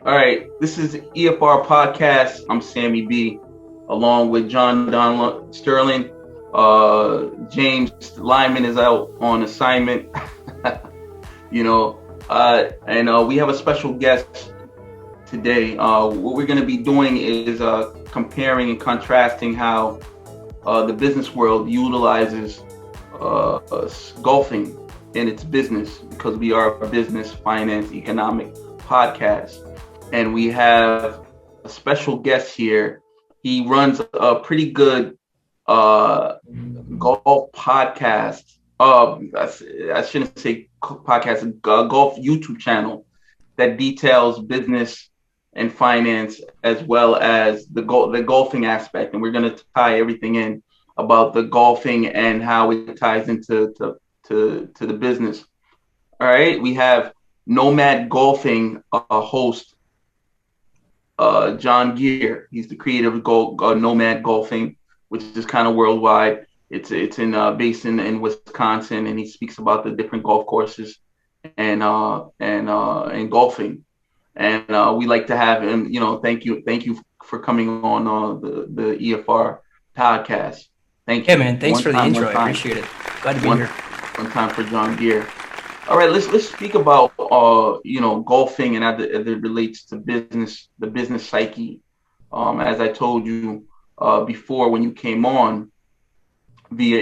All right, this is EFR podcast. I'm Sammy BE, along with John Don Sterling. James Lyman is out on assignment. And we have a special guest today. What we're going to be doing is comparing and contrasting how the business world utilizes golfing in its business, because we are a business, finance, economic podcast. And we have a special guest here. He runs a pretty good golf podcast. I shouldn't say podcast, a golf YouTube channel that details business and finance as well as the golfing aspect. And we're going to tie everything in about the golfing and how it ties into to the business. All right, we have Nomad Golfing host John Gear. He's the creator of Nomad Golfing, which is kind of worldwide. It's based in Wisconsin, and he speaks about the different golf courses and golfing. And we like to have him. Thank you for coming on the EFR podcast. Thank you. Yeah, man. Thanks for the intro. I appreciate it. Glad to be here. One time for John Gear. All right, let's speak about golfing and as it relates to business, the business psyche. As I told you before when you came on via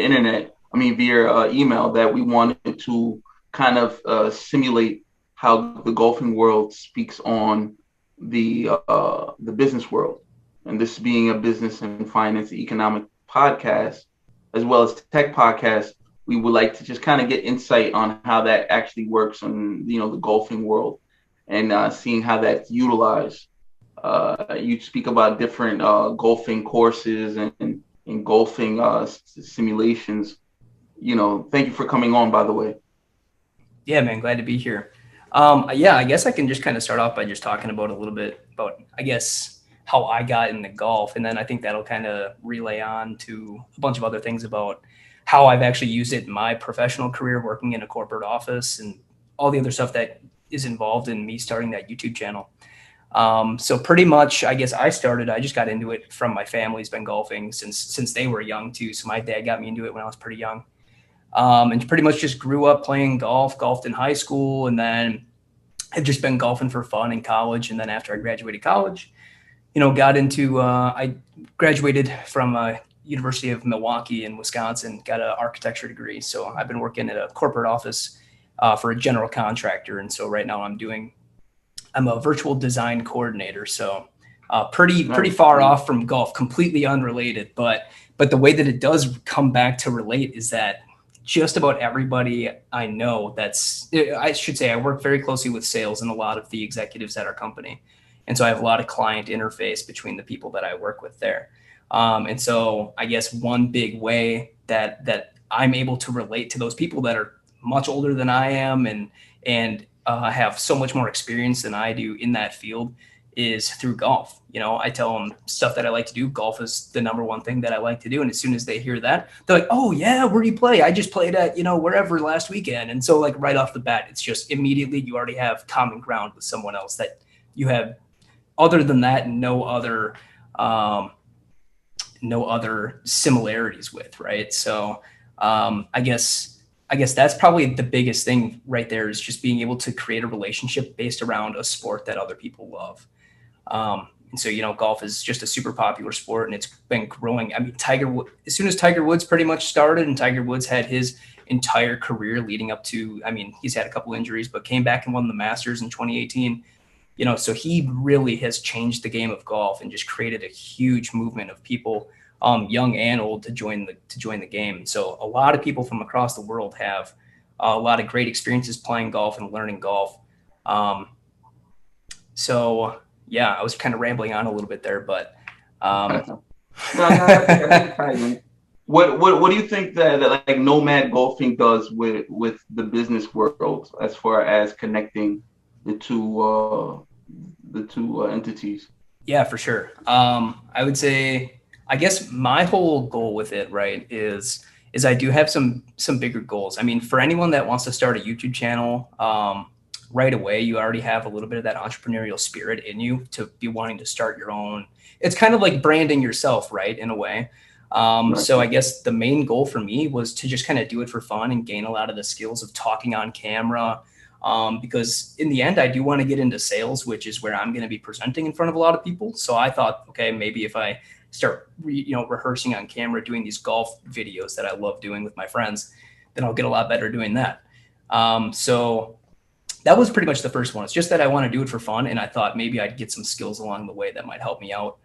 email, that we wanted to kind of simulate how the golfing world speaks on the business world, and this being a business and finance economic podcast as well as tech podcast. We would like to just kind of get insight on how that actually works in the golfing world, and seeing how that's utilized. You speak about different golfing courses and golfing simulations. Thank you for coming on, by the way. Yeah, man, glad to be here. I guess I can just kind of start off by just talking about a little bit about, I guess, how I got into golf, and then I think that'll kind of relay on to a bunch of other things about how I've actually used it in my professional career, working in a corporate office and all the other stuff that is involved in me starting that YouTube channel. So pretty much, I guess I just got into it from my family's been golfing since they were young too. So my dad got me into it when I was pretty young. And pretty much just grew up playing golfed in high school, and then had just been golfing for fun in college. And then after I graduated college, I graduated from University of Milwaukee in Wisconsin, got an architecture degree. So I've been working at a corporate office for a general contractor. And so right now I'm a virtual design coordinator. So pretty far off from golf, completely unrelated. But the way that it does come back to relate is that just about everybody I know I work very closely with sales and a lot of the executives at our company. And so I have a lot of client interface between the people that I work with there. And so I guess one big way that I'm able to relate to those people that are much older than I am and have so much more experience than I do in that field is through golf. I tell them stuff that I like to do. Golf is the number one thing that I like to do. And as soon as they hear that, they're like, oh yeah, where do you play? I just played at, wherever last weekend. And so like right off the bat, it's just immediately you already have common ground with someone else that you have, other than that, no other similarities with, right? So I guess that's probably the biggest thing right there, is just being able to create a relationship based around a sport that other people love. And so, golf is just a super popular sport, and it's been growing. I mean, as soon as Tiger Woods pretty much started, and Tiger Woods had his entire career leading up to, he's had a couple injuries, but came back and won the Masters in 2018. So he really has changed the game of golf and just created a huge movement of people, young and old, to join the game. So a lot of people from across the world have a lot of great experiences playing golf and learning golf. So yeah, I was kind of rambling on a little bit there, but what do you think that like Nomad Golfing does with the business world as far as connecting the two entities? Yeah, for sure. I would say, I guess my whole goal with it, right, is I do have some bigger goals. For anyone that wants to start a YouTube channel, right away, you already have a little bit of that entrepreneurial spirit in you to be wanting to start your own. It's kind of like branding yourself, right? In a way. Right. So I guess the main goal for me was to just kind of do it for fun and gain a lot of the skills of talking on camera. Because in the end, I do want to get into sales, which is where I'm going to be presenting in front of a lot of people. So I thought, okay, maybe if I start, rehearsing on camera, doing these golf videos that I love doing with my friends, then I'll get a lot better doing that. So that was pretty much the first one. It's just that I want to do it for fun, and I thought maybe I'd get some skills along the way that might help me out.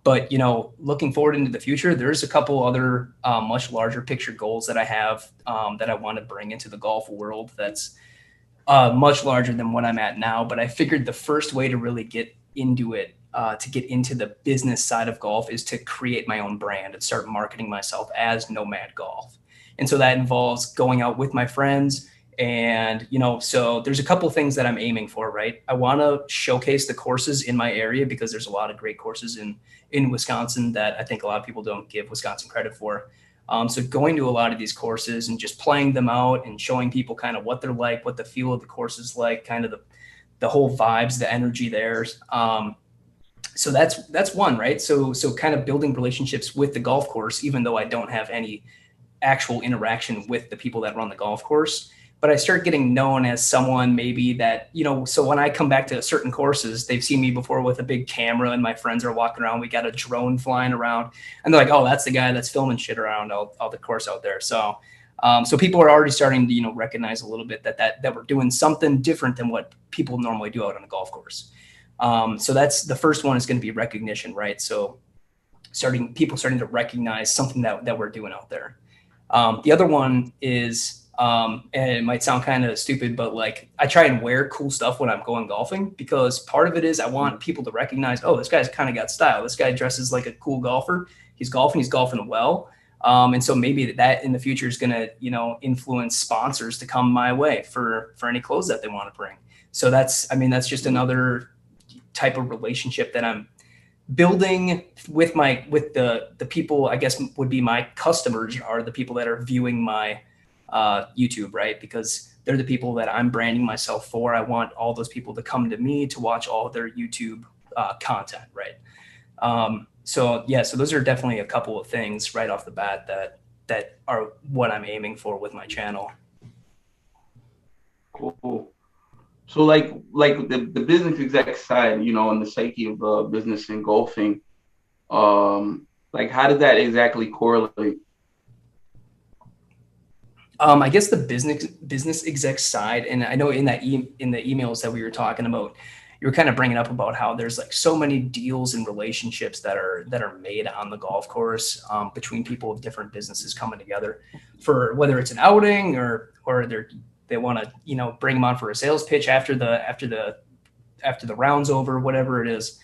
But looking forward into the future, there's a couple other much larger picture goals that I have that I want to bring into the golf world. That's much larger than what I'm at now. But I figured the first way to really get into it, to get into the business side of golf, is to create my own brand and start marketing myself as Nomad Golf. And so that involves going out with my friends. And, so there's a couple things that I'm aiming for, right? I want to showcase the courses in my area because there's a lot of great courses in Wisconsin that I think a lot of people don't give Wisconsin credit for. So going to a lot of these courses and just playing them out and showing people kind of what they're like, what the feel of the course is like, kind of the whole vibes, the energy there. So that's one, right? So kind of building relationships with the golf course, even though I don't have any actual interaction with the people that run the golf course. But I start getting known as someone maybe that, so when I come back to certain courses, they've seen me before with a big camera and my friends are walking around. We got a drone flying around and they're like, oh, that's the guy that's filming shit around all the course out there. So people are already starting to, recognize a little bit that we're doing something different than what people normally do out on a golf course. So that's the first one, is going to be recognition, right? So people starting to recognize something that we're doing out there. The other one is, and it might sound kind of stupid, but like I try and wear cool stuff when I'm going golfing, because part of it is I want people to recognize, oh, this guy's kind of got style. This guy dresses like a cool golfer. He's golfing well. And so maybe that in the future is going to, influence sponsors to come my way for any clothes that they want to bring. So that's just another type of relationship that I'm building with the people, I guess would be my customers, are the people that are viewing my YouTube, right? Because they're the people that I'm branding myself for. I want all those people to come to me to watch all their YouTube content, right? So those are definitely a couple of things right off the bat that are what I'm aiming for with my channel. Cool. So like the business exec side, and the psyche of business and golfing, like how did that exactly correlate? I guess the business exec side, and I know in the emails that we were talking about, you were kind of bringing up about how there's like so many deals and relationships that are made on the golf course, between people of different businesses coming together for whether it's an outing or they want to bring them on for a sales pitch after the round's over, whatever it is.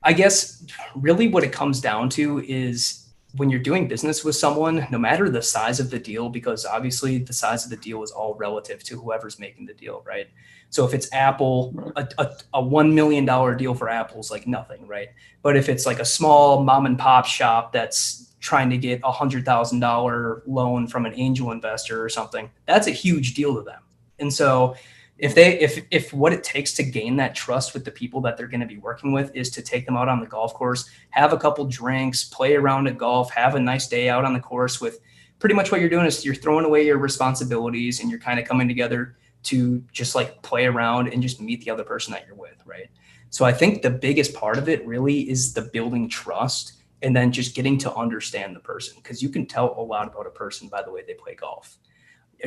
I guess really what it comes down to is, when you're doing business with someone, no matter the size of the deal, because obviously the size of the deal is all relative to whoever's making the deal, right? So if it's Apple, a $1 million deal for Apple is like nothing, right? But if it's like a small mom and pop shop that's trying to get $100,000 loan from an angel investor or something, that's a huge deal to them. And so if what it takes to gain that trust with the people that they're going to be working with is to take them out on the golf course, have a couple drinks, play around at golf, have a nice day out on the course, with pretty much what you're doing is you're throwing away your responsibilities and you're kind of coming together to just like play around and just meet the other person that you're with, right? So I think the biggest part of it really is the building trust and then just getting to understand the person, because you can tell a lot about a person by the way they play golf.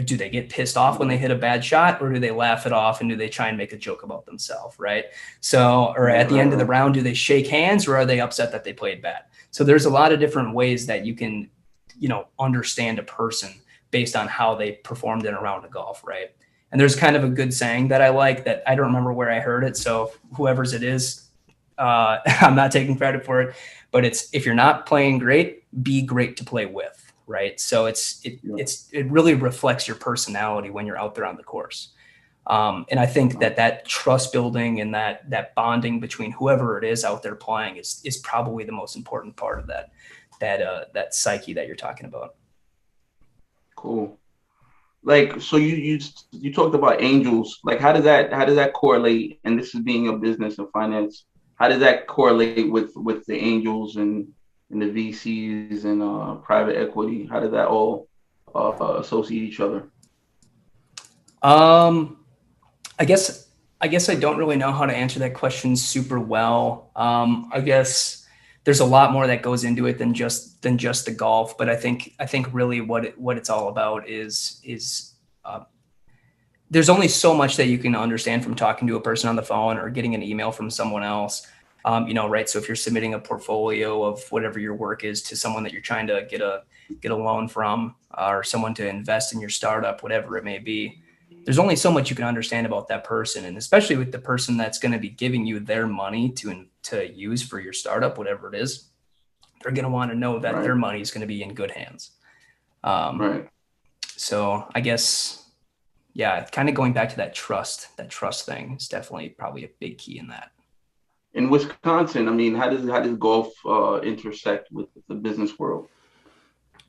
Do they get pissed off when they hit a bad shot, or do they laugh it off and do they try and make a joke about themselves, right? So, or at the end of the round, do they shake hands, or are they upset that they played bad? So there's a lot of different ways that you can, understand a person based on how they performed in a round of golf, right? And there's kind of a good saying that I like that I don't remember where I heard it. So whoever's it is, I'm not taking credit for it, but it's, if you're not playing great, be great to play with. Right. So it really reflects your personality when you're out there on the course. And I think that trust building and that bonding between whoever it is out there playing is probably the most important part of that psyche that you're talking about. Cool. like, so you talked about angels. Like, how does that correlate? And this is being a business and finance. How does that correlate with the angels and the VCs and private equity? How does that all associate each other? Um, I guess I guess I don't really know how to answer that question super well. I guess there's a lot more that goes into it than just the golf, but I think really what it's all about is uh, there's only so much that you can understand from talking to a person on the phone or getting an email from someone else. Right. So if you're submitting a portfolio of whatever your work is to someone that you're trying to get a loan from, or someone to invest in your startup, whatever it may be, there's only so much you can understand about that person, and especially with the person that's going to be giving you their money to use for your startup, whatever it is, they're going to want to know that Right, their money is going to be in good hands. Um, right. so I guess yeah, kind of going back to that trust thing is definitely probably a big key in that. In Wisconsin, I mean, how does golf intersect with the business world?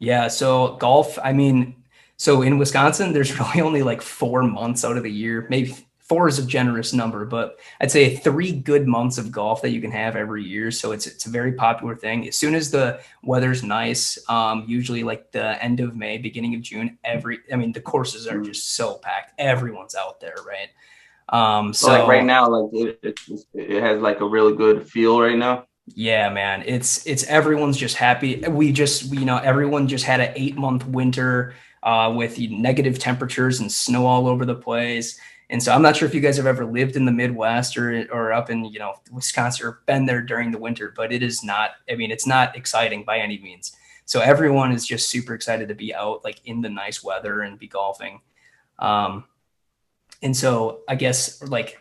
Yeah, so golf, I mean, so in Wisconsin, there's really only like 4 months out of the year. Maybe four is a generous number, but I'd say 3 good months of golf that you can have every year. So it's a very popular thing. As soon as the weather's nice, usually like the end of May, beginning of June, I mean, the courses are Mm. just so packed. Everyone's out there, right? So like right So now, like it has like a really good feel right now. yeah, man, it's everyone's just happy. Everyone just had an 8 month winter with negative temperatures and snow all over the place. And so I'm not sure if you guys have ever lived in the Midwest or up in Wisconsin or been there during the winter, but it is not. I mean, it's not exciting by any means. So everyone is just super excited to be out like in the nice weather and be golfing. Um, and so I guess like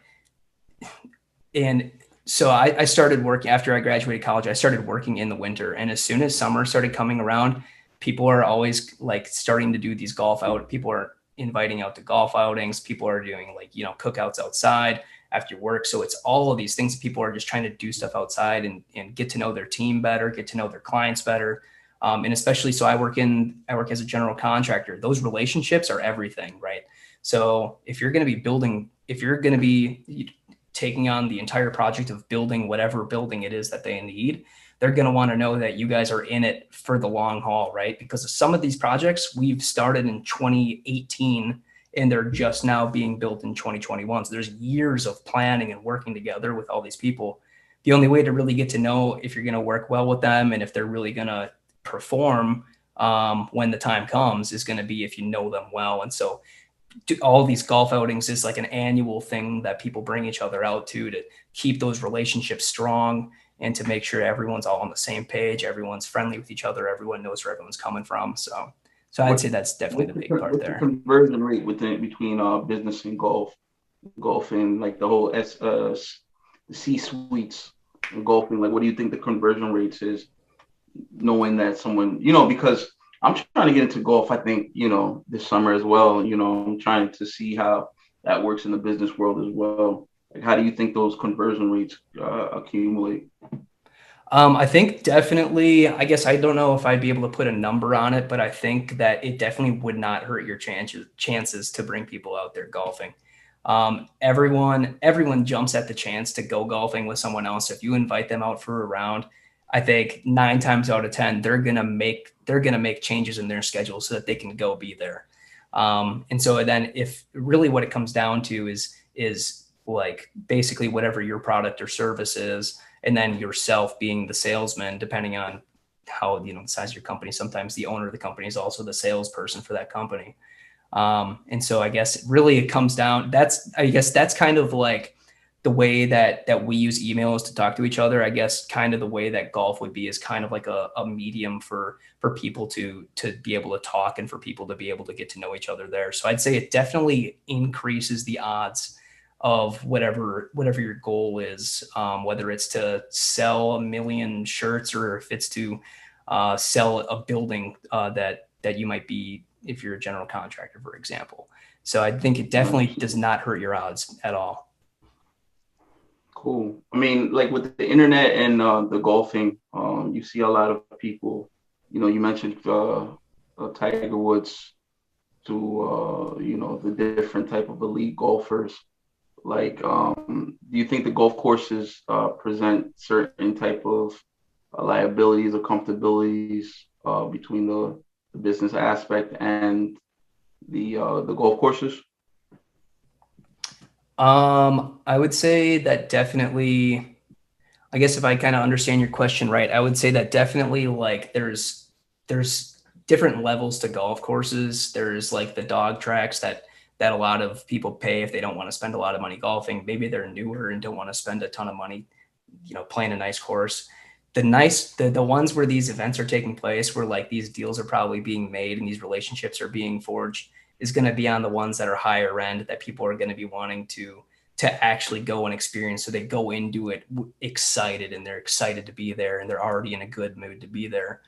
and so I started working after I graduated college. I started working in the winter, and as soon as summer started coming around, people are always like starting to do these golf out. People are inviting out to golf outings. People are doing like cookouts outside after work. So it's all of these things. People are just trying to do stuff outside and get to know their team better, get to know their clients better. And especially so I work as a general contractor. Those relationships are everything, right? So if you're going to be taking on the entire project of building whatever building it is that they need, they're going to want to know that you guys are in it for the long haul, right? Because some of these projects we've started in 2018 and they're just now being built in 2021. So there's years of planning and working together with all these people. The only way to really get to know if you're going to work well with them and if they're really going to perform when the time comes is going to be if you know them well. And so all these golf outings is like an annual thing that people bring each other out to keep those relationships strong and to make sure everyone's all on the same page, everyone's friendly with each other, everyone knows where everyone's coming from. So I'd What say that's definitely the big part what's the there. conversion rate between business and golfing, like the whole the C suites and golfing? Like, what do you think the conversion rates is? Knowing that someone, because I'm trying to get into golf, I think, this summer as well. I'm trying to see how that works in the business world as well. Like, how do you think those conversion rates accumulate? I think definitely, I guess I don't know if I'd be able to put a number on it, but I think that it definitely would not hurt your chances to bring people out there golfing. Everyone jumps at the chance to go golfing with someone else. If you invite them out for a round, I think 9 times out of 10, they're gonna make changes in their schedule so that they can go be there. And so then if really what it comes down to is like basically whatever your product or service is, and then yourself being the salesman, depending on how the size of your company. Sometimes the owner of the company is also the salesperson for that company. And so I guess really it comes down. I guess that's kind of like the way that we use emails to talk to each other. I guess kind of the way that golf would be is kind of like a medium for people to be able to talk and for people to be able to get to know each other there. So I'd say it definitely increases the odds of whatever your goal is, whether it's to sell 1 million shirts or if it's to sell a building that you might be if you're a general contractor, for example. So I think it definitely does not hurt your odds at all. Cool. I mean, like with the internet and the golfing, you see a lot of people. You mentioned Tiger Woods to the different type of elite golfers. Like, do you think the golf courses present certain type of liabilities or comfortabilities between the business aspect and the golf courses? I would say that definitely, I guess if I kind of understand your question right, I would say that definitely like there's different levels to golf courses. There's like the dog tracks that a lot of people pay if they don't want to spend a lot of money golfing. Maybe they're newer and don't want to spend a ton of money, playing a nice course. The ones where these events are taking place, where like these deals are probably being made and these relationships are being forged, is going to be on the ones that are higher end, that people are going to be wanting to actually go and experience. So they go into it excited, and they're excited to be there, and they're already in a good mood to be there.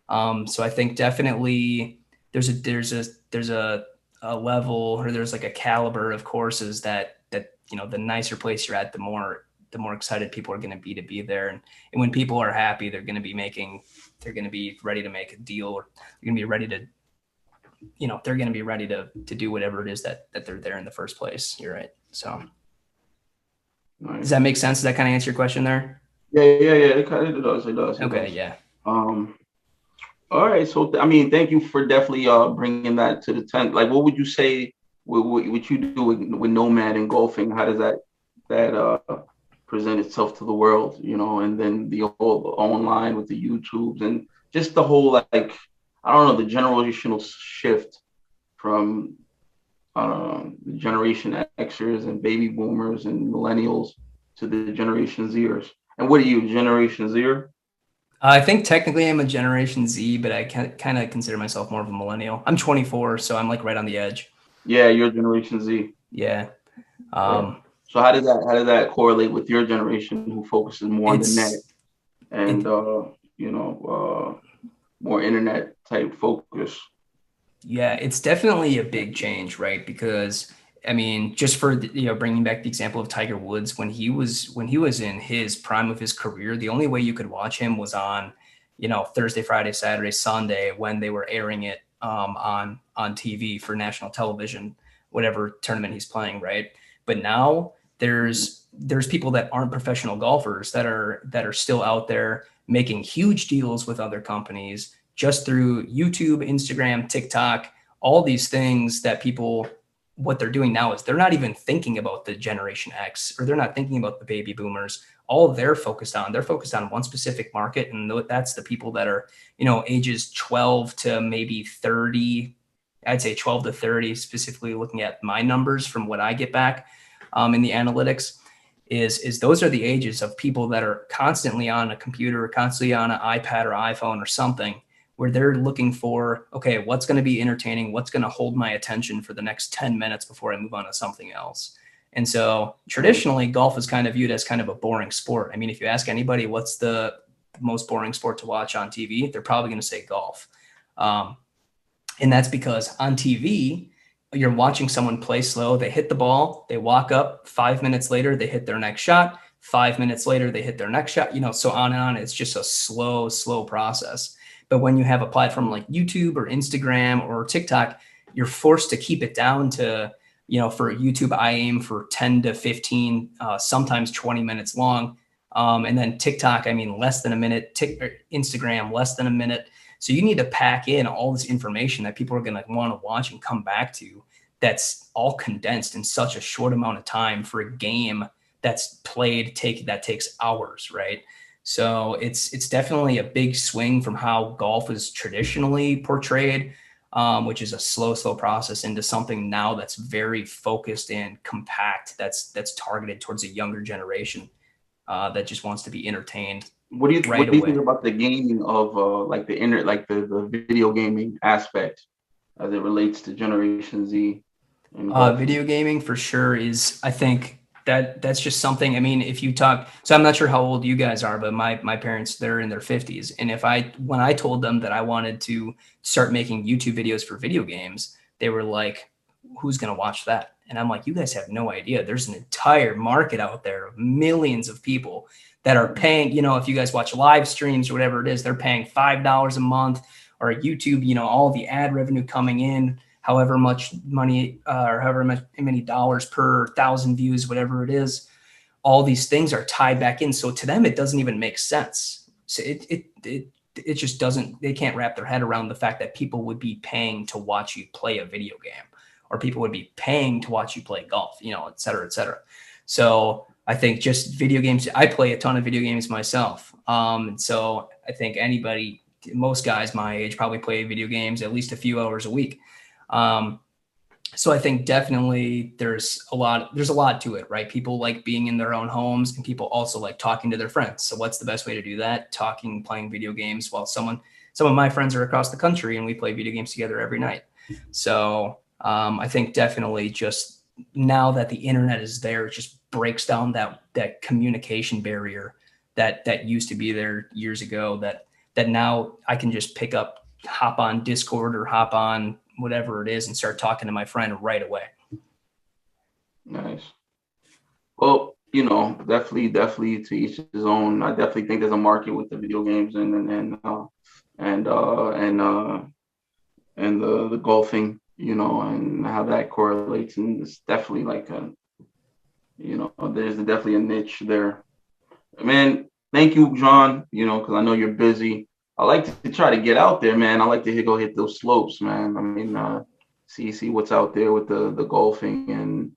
So I think definitely there's a level, or there's like a caliber of courses that the nicer place you're at, the more excited people are going to be there. And when people are happy, they're going to be ready to make a deal, or they're going to be ready to, they're going to be ready to do whatever it is that they're there in the first place. You're right. So Nice. does that make sense? Does that kind of answer your question there? Yeah. It kind of does. It does. Okay. Yeah. All right. So, I mean, thank you for definitely bringing that to the tent. Like, what would you say what you do with Nomad and golfing? How does that present itself to the world? And then the whole online with the YouTubes and just the whole, like, I don't know, the generational shift from the Generation Xers and baby boomers and millennials to the Generation Zers. And what are you, Generation Zer? I think technically I'm a Generation Z, but I kind of consider myself more of a millennial. I'm 24, so I'm like right on the edge. Yeah, you're Generation Z. Yeah. Yeah. So how does that correlate with your generation who focuses more on the net and more internet type focus? Yeah, it's definitely a big change, right? Because I mean, just for bringing back the example of Tiger Woods, when he was in his prime of his career, the only way you could watch him was on, Thursday, Friday, Saturday, Sunday, when they were airing it on TV for national television, whatever tournament he's playing, right? But now there's people that aren't professional golfers that are still out there making huge deals with other companies just through YouTube, Instagram, TikTok, all these things that people, what they're doing now is they're not even thinking about the Generation X, or they're not thinking about the baby boomers. All they're focused on one specific market. And that's the people that are, ages 12 to maybe 30. I'd say 12 to 30, specifically looking at my numbers from what I get back in the analytics, is those are the ages of people that are constantly on a computer, constantly on an iPad or iPhone or something, where they're looking for, okay, what's going to be entertaining? What's going to hold my attention for the next 10 minutes before I move on to something else? And so traditionally, golf is kind of viewed as kind of a boring sport. I mean, if you ask anybody what's the most boring sport to watch on TV, they're probably going to say golf. And that's because on TV, you're watching someone play slow. They hit the ball, they walk up, 5 minutes later, they hit their next shot. 5 minutes later, they hit their next shot, so on and on. It's just a slow process. But when you have a platform like YouTube or Instagram or TikTok, you're forced to keep it down to, for YouTube, I aim for 10 to 15, sometimes 20 minutes long. And then TikTok, I mean, less than a minute, Instagram, less than a minute. So you need to pack in all this information that people are going to want to watch and come back to. That's all condensed in such a short amount of time for a game that's played, that takes hours, right? So it's definitely a big swing from how golf is traditionally portrayed, which is a slow process, into something now that's very focused and compact. That's targeted towards a younger generation that just wants to be entertained. What do you think about the gaming of like the video gaming aspect as it relates to Generation Z? And video gaming for sure is, I think, that's just something. I mean, if you talk, so I'm not sure how old you guys are, but my parents, they're in their 50s. And when I told them that I wanted to start making YouTube videos for video games, they were like, who's going to watch that? And I'm like, you guys have no idea. There's an entire market out there of millions of people that are paying, if you guys watch live streams or whatever it is, they're paying $5 a month, or YouTube, all the ad revenue coming in. however much money or however many dollars per 1,000 views, whatever it is. All these things are tied back in. So to them, it doesn't even make sense. So it just doesn't, they can't wrap their head around the fact that people would be paying to watch you play a video game, or people would be paying to watch you play golf, you know, et cetera, et cetera. So I think just video games, I play a ton of video games myself. And so I think anybody, most guys my age probably play video games at least a few hours a week. So I think definitely there's a lot to it, right? People like being in their own homes, and people also like talking to their friends. So what's the best way to do that? Talking, playing video games while some of my friends are across the country and we play video games together every night. So I think definitely just now that the internet is there, it just breaks down that communication barrier that used to be there years ago, that now I can just hop on Discord or hop on whatever it is and start talking to my friend right away. Nice. Well, you know, definitely to each his own. I definitely think there's a market with the video games and the golfing, you know, and how that correlates. And it's definitely like you know, there's definitely a niche there. Man, thank you, John, you know, because I know you're busy. I like to try to get out there, man. I like to go hit those slopes, man. I mean, see what's out there with the golfing and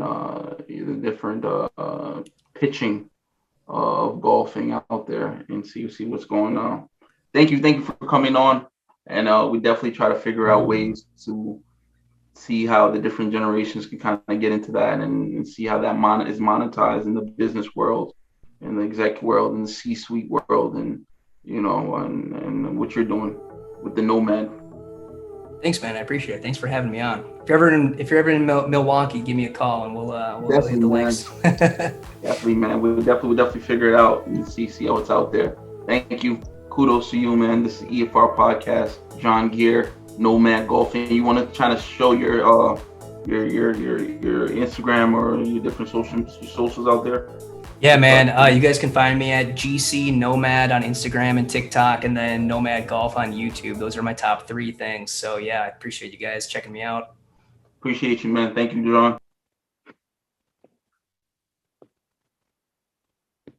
the different pitching of golfing out there, and see what's going on. Thank you for coming on, and we definitely try to figure out ways to see how the different generations can kind of get into that, and see how that is monetized in the business world, in the exec world, in the C-suite world, and you know, and what you're doing with the Nomad. Thanks, man. I appreciate it. Thanks for having me on. If you're ever in Milwaukee, give me a call and we'll hit the links. Definitely, man. We'll definitely figure it out and see how it's out there. Thank you. Kudos to you, man. This is EFR podcast. John Gear, Nomad Golf. And you want to try to show your Instagram or your different socials out there? Yeah, man. You guys can find me at GC Nomad on Instagram and TikTok, and then Nomad Golf on YouTube. Those are my top 3 things. So yeah, I appreciate you guys checking me out. Appreciate you, man. Thank you, John.